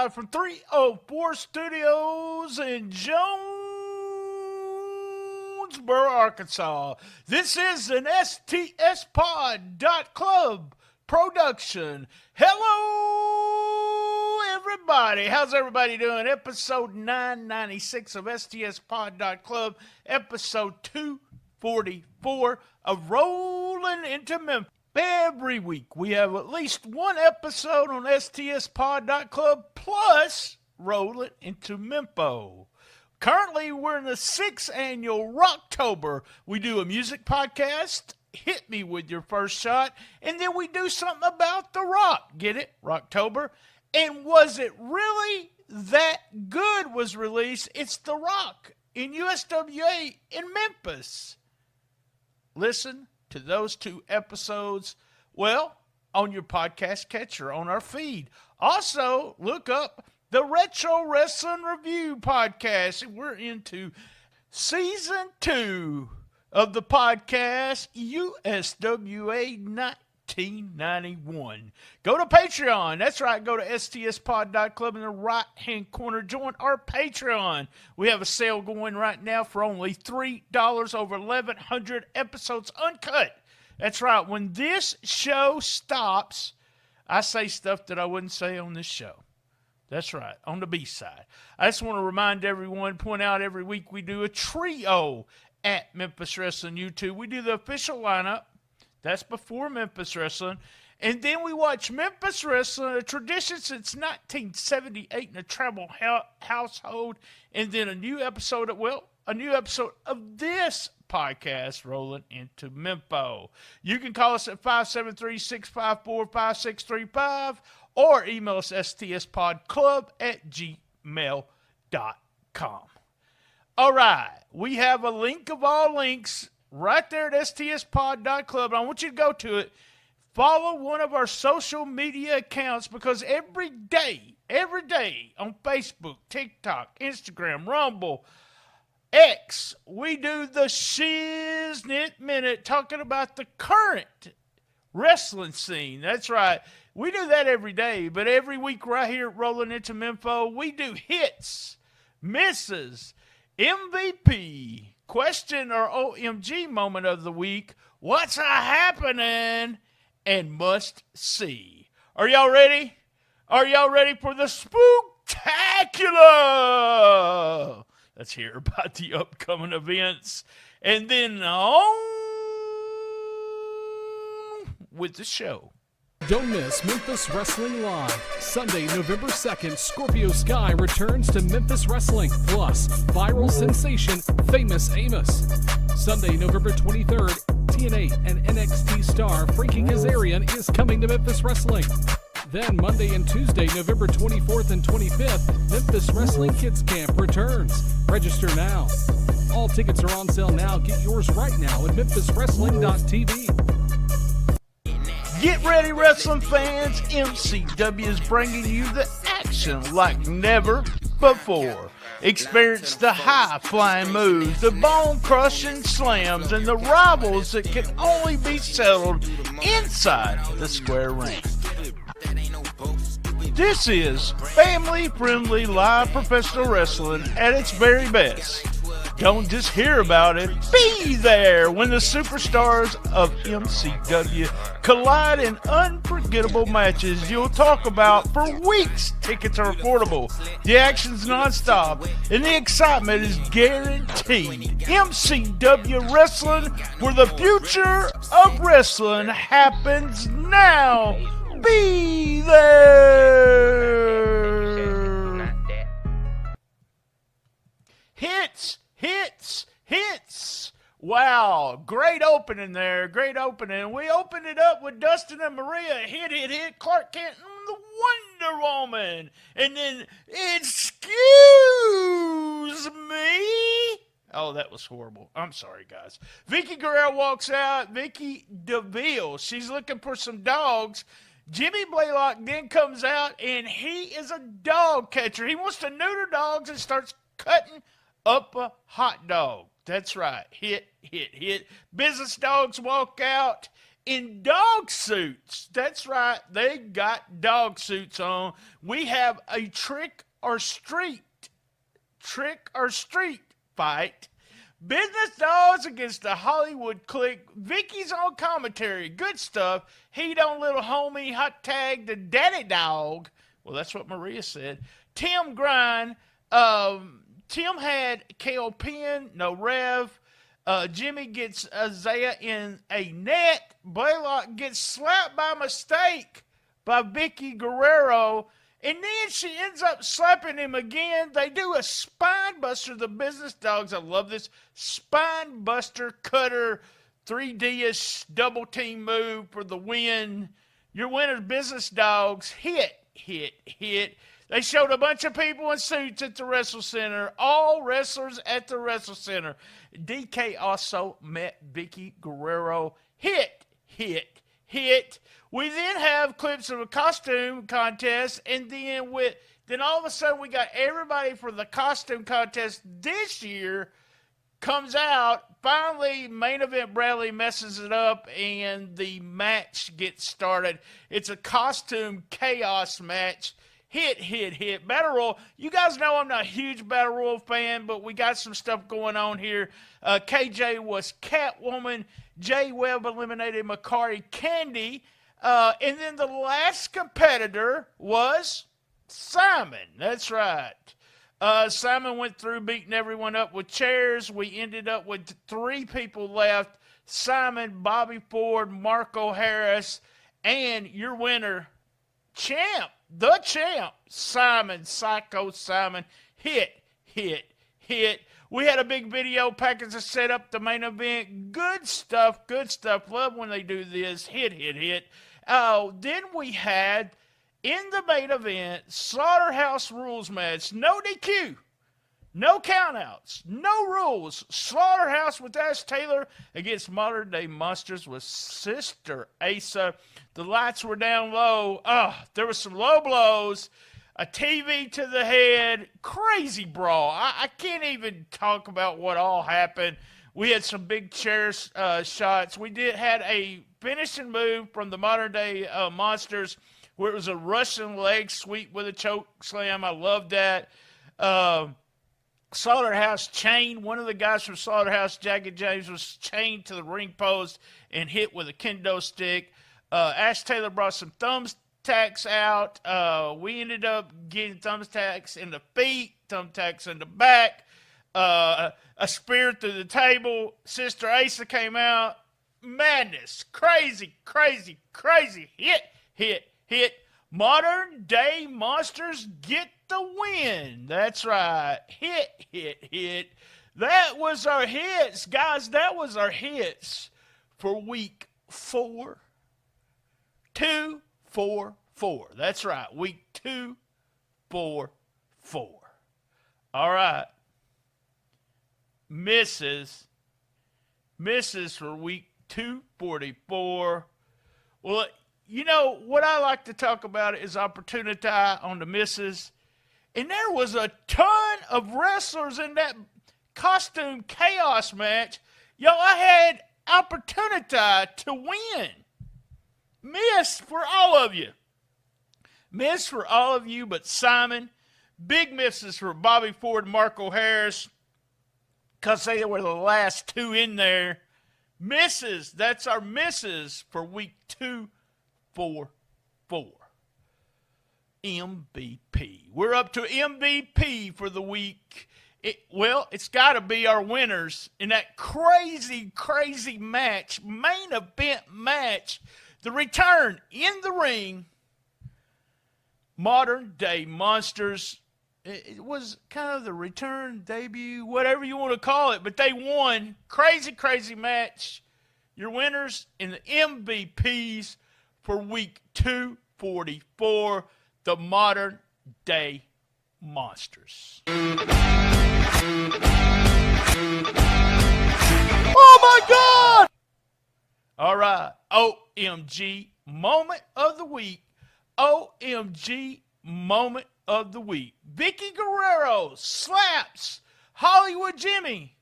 live from 304 Studios in Jonesboro, Arkansas. This is an STSPod.club production. Hello, everybody. How's everybody doing? Episode 996 of STSPod.club, episode 244 of Rollin into Mempho. Every week we have at least one episode on STSPod.club plus Rollin into Mempho. Currently, we're in the 6th annual Rocktober. We do a music podcast, Hit Me With Your First Shot, and then we do something about the rock. Get it? Rocktober. And Was It Really That Good was released. It's The Rock in USWA in Memphis. Listen to those two episodes, well, on your podcast catcher, on our feed. Also, look up the Retro Wrestling Review podcast. We're into season 2 of the podcast, USWA 1991. Go to Patreon. That's right. Go to stspod.club in the right-hand corner. Join our Patreon. We have a sale going right now for only $3 over 1,100 episodes uncut. That's right. When this show stops, I say stuff that I wouldn't say on this show. That's right, on the B-side. I just want to remind everyone, point out every week we do a trio at Memphis Wrestling YouTube. We do the official lineup. That's before Memphis Wrestling. And then we watch Memphis Wrestling, a tradition since 1978 in a tribal household. And then a new episode of this podcast, Rolling into Mempho. You can call us at 573-654-5635 or email us stspodclub@gmail.com. All right, we have a link of all links right there at stspod.club. I want you to go to it. Follow one of our social media accounts because every day on Facebook, TikTok, Instagram, Rumble, X, we do the Shiznit Minute talking about the current wrestling scene. That's right. We do that every day, but every week right here at Rolling into Mempho, we do hits, misses, MVP, question or OMG moment of the week, what's happening, and must see. Are y'all ready? Are y'all ready for the spooktacular? Let's hear about the upcoming events. And then on with the show. Don't miss Memphis Wrestling Live. Sunday, November 2nd, Scorpio Sky returns to Memphis Wrestling, plus viral sensation Famous Amos. Sunday, November 23rd, TNA and NXT star Frankie Kazarian is coming to Memphis Wrestling. Then Monday and Tuesday, November 24th and 25th, Memphis Wrestling Kids Camp returns. Register now. All tickets are on sale now. Get yours right now at memphiswrestling.tv. Get ready, wrestling fans. MCW is bringing you the action like never before. Experience the high-flying moves, the bone-crushing slams, and the rivals that can only be settled inside the square ring. This is family-friendly live professional wrestling at its very best. Don't just hear about it, be there when the superstars of MCW collide in unforgettable matches you'll talk about for weeks. Tickets are affordable, the action's non-stop, and the excitement is guaranteed. MCW Wrestling, where the future of wrestling happens now. Be there! Hits! Wow, great opening there, great opening. We opened it up with Dustin and Maria, hit, Clark Kent and the Wonder Woman. And then, excuse me. Oh, that was horrible. I'm sorry, guys. Vicky Guerrero walks out, Vicky DeVille. She's looking for some dogs. Jimmy Blaylock then comes out, and he is a dog catcher. He wants to neuter dogs and starts cutting up a hot dog. That's right. Hit. Business dogs walk out, in dog suits. That's right, they got dog suits on. We have a trick or street fight. Business Dogs against the Hollywood Clique. Vicky's on commentary. Good stuff. Heat on little homie. Hot tag the daddy dog. Well, that's what Maria said. Tim Grind. Tim had Kale Penn. No Rev. Jimmy gets Isaiah in a net. Blaylock gets slapped by mistake by Vicky Guerrero. And then she ends up slapping him again. They do a spine buster, the Business Dogs. I love this. Spine buster cutter 3D-ish double team move for the win. Your winner, Business Dogs. Hit. They showed a bunch of people in suits at the Wrestle Center. All wrestlers at the Wrestle Center. DK also met Vicky Guerrero. Hit. We then have clips of a costume contest, and then all of a sudden we got everybody for the costume contest this year comes out. Finally, main event Bradley messes it up, and the match gets started. It's a costume chaos match. Hit. Battle Royal. You guys know I'm not a huge Battle Royal fan, but we got some stuff going on here. KJ was Catwoman. Jay Webb eliminated Makari Candy. And then the last competitor was Simon. That's right. Simon went through beating everyone up with chairs. We ended up with 3 people left. Simon, Bobby Ford, Marco Harris, and your winner, the champ, Simon, Psycho Simon. Hit. We had a big video package to set up the main event. Good stuff. Love when they do this. Hit. Oh, then we had, in the main event, Slaughterhouse Rules match. No DQ. No countouts. No rules. Slaughterhouse with Ash Taylor against Modern Day Monsters with Sister Asa. The lights were down low. There were some low blows. A TV to the head. Crazy brawl. I can't even talk about what all happened. We had some big chair shots. We had a finishing move from the Modern Day Monsters where it was a Russian leg sweep with a choke slam. I love that. Slaughterhouse chained. One of the guys from Slaughterhouse, Jagged James, was chained to the ring post and hit with a kendo stick. Ash Taylor brought some thumbtacks out. We ended up getting thumbtacks in the feet, thumbtacks in the back, a spear through the table. Sister Asa came out. Madness. Crazy. Hit. Modern Day Monsters get the win. That's right. Hit. That was our hits. Guys, that was our hits for week 4. 2, 4, 4. That's right. Week 2, 4, 4. All right. Misses for week 244. Well, you know, what I like to talk about is opportunity on the misses. And there was a ton of wrestlers in that costume chaos match. Yo, I had opportunity to win. Miss for all of you. Miss for all of you but Simon. Big misses for Bobby Ford and Marco Harris because they were the last 2 in there. Misses. That's our misses for week 2, 4, 4. MVP. We're up to MVP for the week. It's got to be our winners in that crazy match, main event match. The return in the ring, Modern Day Monsters. It was kind of the return, debut, whatever you want to call it, but they won. Crazy match. Your winners and the MVPs for week 244, the Modern Day Monsters. Oh my God! All right. OMG moment of the week. OMG moment of the week. Vicky Guerrero slaps Hollywood Jimmy.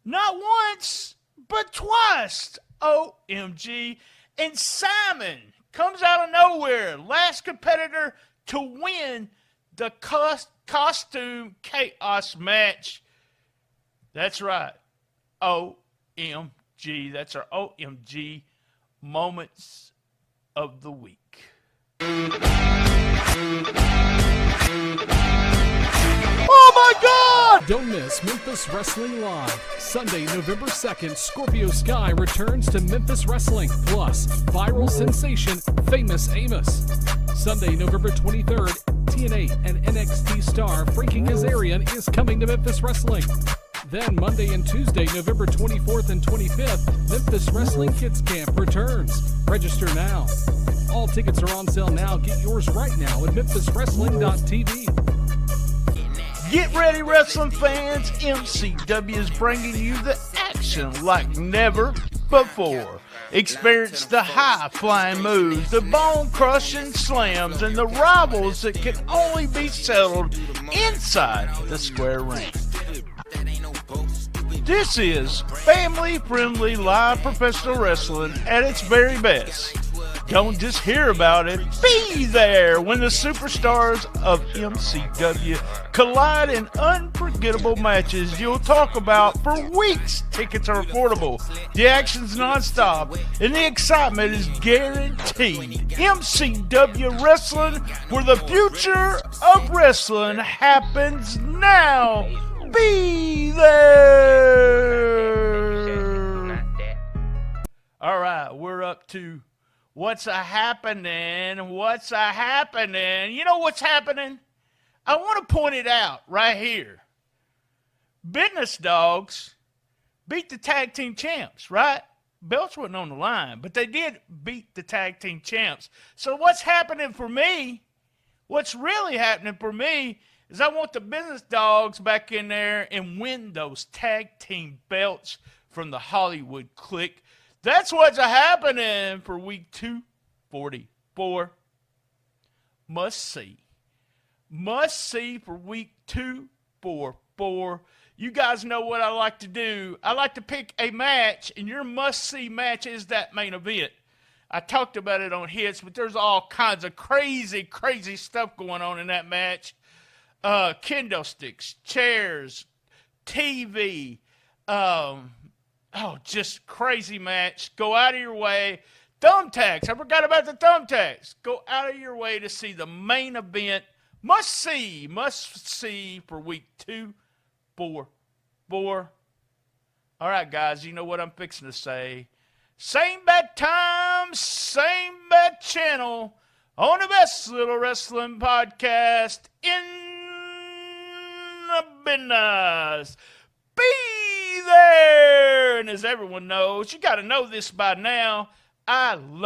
Not once, but twice. OMG. And Simon comes out of nowhere, last competitor to win the costume chaos match. That's right. OMG. That's our OMG moments of the week. Oh my God! Don't miss Memphis Wrestling Live. Sunday, November 2nd, Scorpio Sky returns to Memphis Wrestling, plus viral sensation Famous Amos. Sunday, November 23rd, TNA and NXT star Frankie Kazarian is coming to Memphis Wrestling. Then Monday and Tuesday, November 24th and 25th, Memphis Wrestling Kids Camp returns. Register now. All tickets are on sale now. Get yours right now at memphiswrestling.tv. Get ready, wrestling fans. MCW is bringing you the action like never before. Experience the high-flying moves, the bone-crushing slams, and the rivals that can only be settled inside the square ring. This is family-friendly live professional wrestling at its very best. Don't just hear about it, be there when the superstars of MCW collide in unforgettable matches you'll talk about for weeks. Tickets are affordable, the action's nonstop, and the excitement is guaranteed. MCW Wrestling, where the future of wrestling happens now. Be there! All right, we're up to What's happening? You know what's happening? I want to point it out right here. Business Dogs beat the tag team champs, right? Belts wasn't on the line, but they did beat the tag team champs. So what's happening for me, what's really happening for me, is I want the Business Dogs back in there and win those tag team belts from the Hollywood Clique. That's what's happening for week 244. Must see. Must see for week 244. You guys know what I like to do. I like to pick a match, and your must-see match is that main event. I talked about it on Hits, but there's all kinds of crazy, crazy stuff going on in that match. Kendo sticks, chairs, TV, just crazy match. Go out of your way. Thumbtacks. I forgot about the thumbtacks. Go out of your way to see the main event. Must see for week 244. All right, guys, you know what I'm fixing to say. Same bad time, same bad channel on the best little wrestling podcast in the business. Be there! And as everyone knows, you got to know this by now, I love